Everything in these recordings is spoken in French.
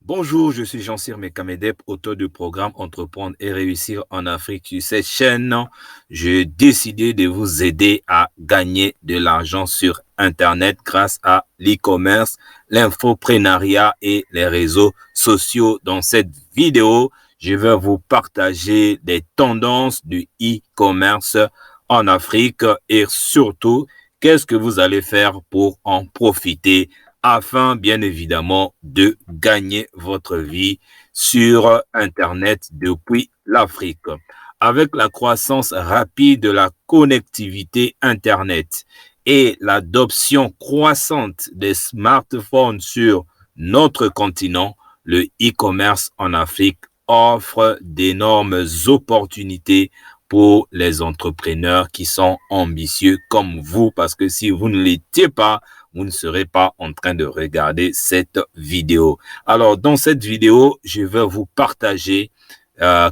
Bonjour, je suis Jean-Cyr Mekamedep, auteur du programme Entreprendre et réussir en Afrique. Sur cette chaîne, j'ai décidé de vous aider à gagner de l'argent sur Internet grâce à l'e-commerce, l'infoprenariat et les réseaux sociaux. Dans cette vidéo, je vais vous partager des tendances du e-commerce en Afrique et surtout, qu'est-ce que vous allez faire pour en profiter afin, bien évidemment, de gagner votre vie sur Internet depuis l'Afrique. Avec la croissance rapide de la connectivité Internet et l'adoption croissante des smartphones sur notre continent, le e-commerce en Afrique offre d'énormes opportunités pour les entrepreneurs qui sont ambitieux comme vous, parce que si vous ne l'étiez pas, vous ne serez pas en train de regarder cette vidéo. Alors, dans cette vidéo, je vais vous partager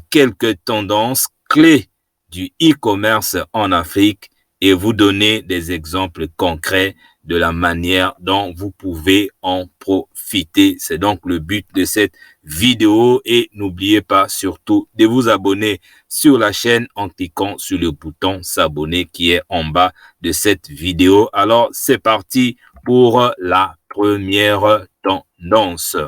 quelques tendances clés du e-commerce en Afrique et vous donner des exemples concrets de la manière dont vous pouvez en profiter. C'est donc le but de cette vidéo et n'oubliez pas surtout de vous abonner sur la chaîne en cliquant sur le bouton s'abonner qui est en bas de cette vidéo. Alors, c'est parti pour la première tendance.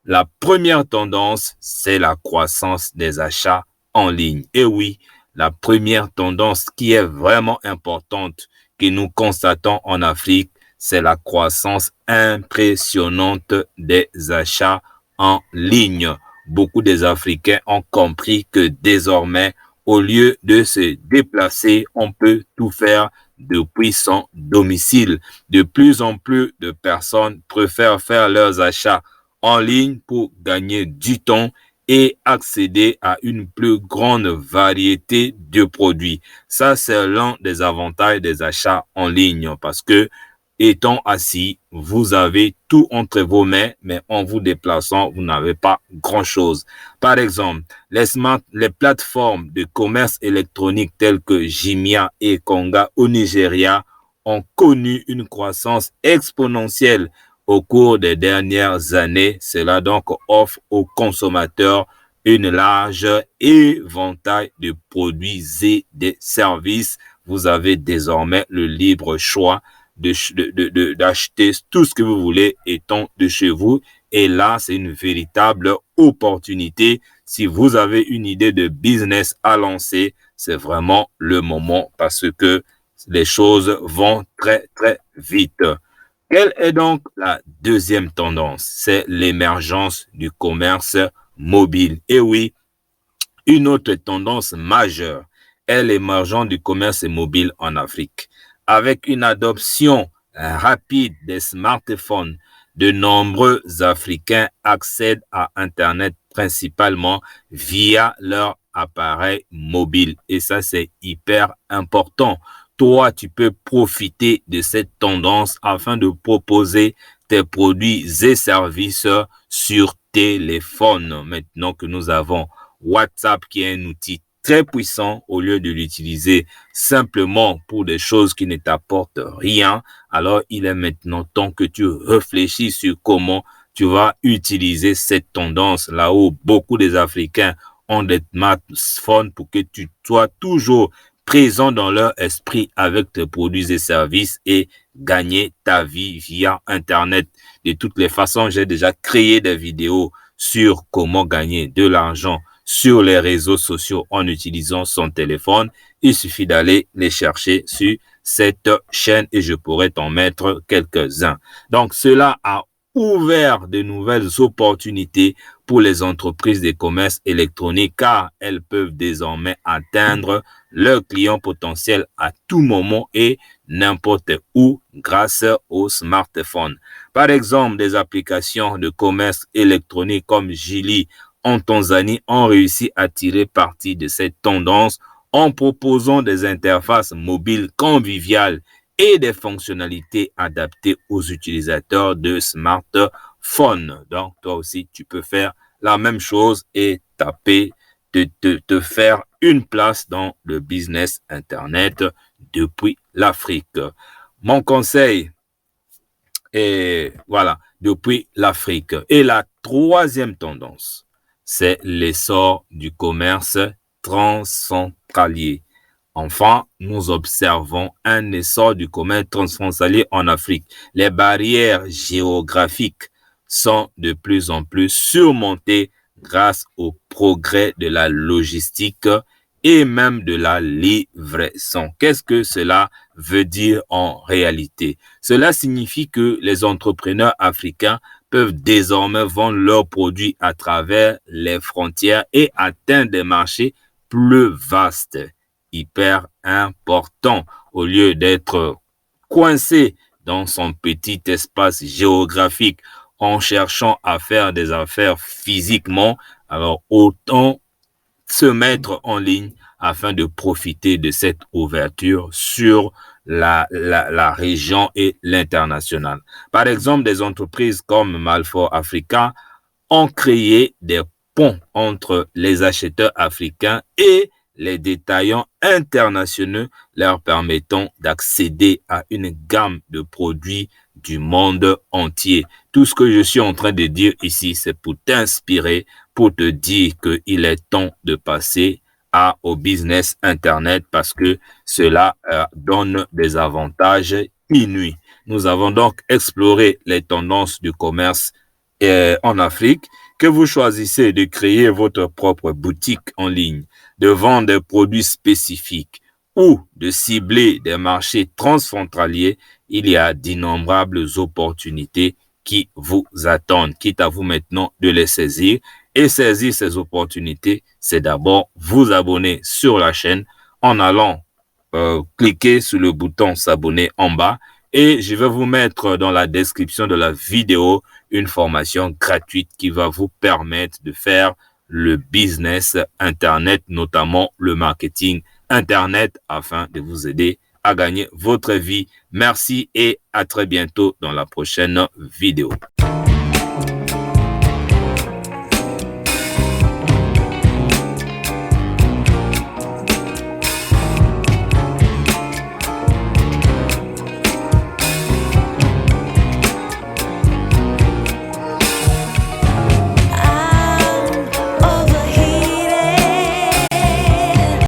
La première tendance, c'est la croissance des achats en ligne. Et oui, la première tendance qui est vraiment importante que nous constatons en Afrique, c'est la croissance impressionnante des achats en ligne. Beaucoup des Africains ont compris que désormais, au lieu de se déplacer, on peut tout faire depuis son domicile. De plus en plus de personnes préfèrent faire leurs achats en ligne pour gagner du temps et accéder à une plus grande variété de produits. Ça, c'est l'un des avantages des achats en ligne parce que, étant assis, vous avez tout entre vos mains, mais en vous déplaçant, vous n'avez pas grand-chose. Par exemple, les plateformes de commerce électronique telles que Jumia et Konga au Nigeria ont connu une croissance exponentielle au cours des dernières années. Cela donc offre aux consommateurs une large éventail de produits et de services. Vous avez désormais le libre choix d'acheter tout ce que vous voulez étant de chez vous. Et là, c'est une véritable opportunité. Si vous avez une idée de business à lancer, c'est vraiment le moment parce que les choses vont très, très vite. Quelle est donc la deuxième tendance? C'est l'émergence du commerce mobile. Et oui, une autre tendance majeure est l'émergence du commerce mobile en Afrique. Avec une adoption rapide des smartphones, de nombreux Africains accèdent à Internet principalement via leur appareil mobile. Et ça, c'est hyper important. Toi, tu peux profiter de cette tendance afin de proposer tes produits et services sur téléphone. Maintenant que nous avons WhatsApp qui est un outil très puissant, au lieu de l'utiliser simplement pour des choses qui ne t'apportent rien, alors il est maintenant temps que tu réfléchis sur comment tu vas utiliser cette tendance là où beaucoup des Africains ont des smartphones pour que tu sois toujours présent dans leur esprit avec tes produits et services et gagner ta vie via Internet. De toutes les façons, j'ai déjà créé des vidéos sur comment gagner de l'argent sur les réseaux sociaux en utilisant son téléphone. Il suffit d'aller les chercher sur cette chaîne et je pourrais t'en mettre quelques-uns. Donc, cela a ouvert de nouvelles opportunités pour les entreprises de commerce électronique car elles peuvent désormais atteindre leurs clients potentiels à tout moment et n'importe où grâce au smartphone. Par exemple, des applications de commerce électronique comme Jili en Tanzanie ont réussi à tirer parti de cette tendance en proposant des interfaces mobiles conviviales et des fonctionnalités adaptées aux utilisateurs de smartphones. Donc, toi aussi, tu peux faire la même chose et te faire une place dans le business Internet depuis l'Afrique. Mon conseil est, voilà, depuis l'Afrique. Et la troisième tendance, c'est l'essor du commerce transfrontalier. Enfin, nous observons un essor du commerce transfrontalier en Afrique. Les barrières géographiques sont de plus en plus surmontées grâce au progrès de la logistique et même de la livraison. Qu'est-ce que cela veut dire en réalité? Cela signifie que les entrepreneurs africains peuvent désormais vendre leurs produits à travers les frontières et atteindre des marchés plus vastes, hyper importants, au lieu d'être coincé dans son petit espace géographique en cherchant à faire des affaires physiquement. Alors autant se mettre en ligne afin de profiter de cette ouverture sur la région et l'international. Par exemple, des entreprises comme Malfort Africa ont créé des ponts entre les acheteurs africains et les détaillants internationaux, leur permettant d'accéder à une gamme de produits du monde entier. Tout ce que je suis en train de dire ici, c'est pour t'inspirer, pour te dire qu'il est temps de passer au business Internet parce que cela donne des avantages inouïs. Nous avons donc exploré les tendances du commerce en Afrique. Que vous choisissez de créer votre propre boutique en ligne, de vendre des produits spécifiques ou de cibler des marchés transfrontaliers, il y a d'innombrables opportunités qui vous attendent. Quitte à vous maintenant de les saisir. Et saisir ces opportunités, c'est d'abord vous abonner sur la chaîne en allant cliquer sur le bouton s'abonner en bas. Et je vais vous mettre dans la description de la vidéo une formation gratuite qui va vous permettre de faire le business Internet, notamment le marketing Internet, afin de vous aider à gagner votre vie. Merci et à très bientôt dans la prochaine vidéo.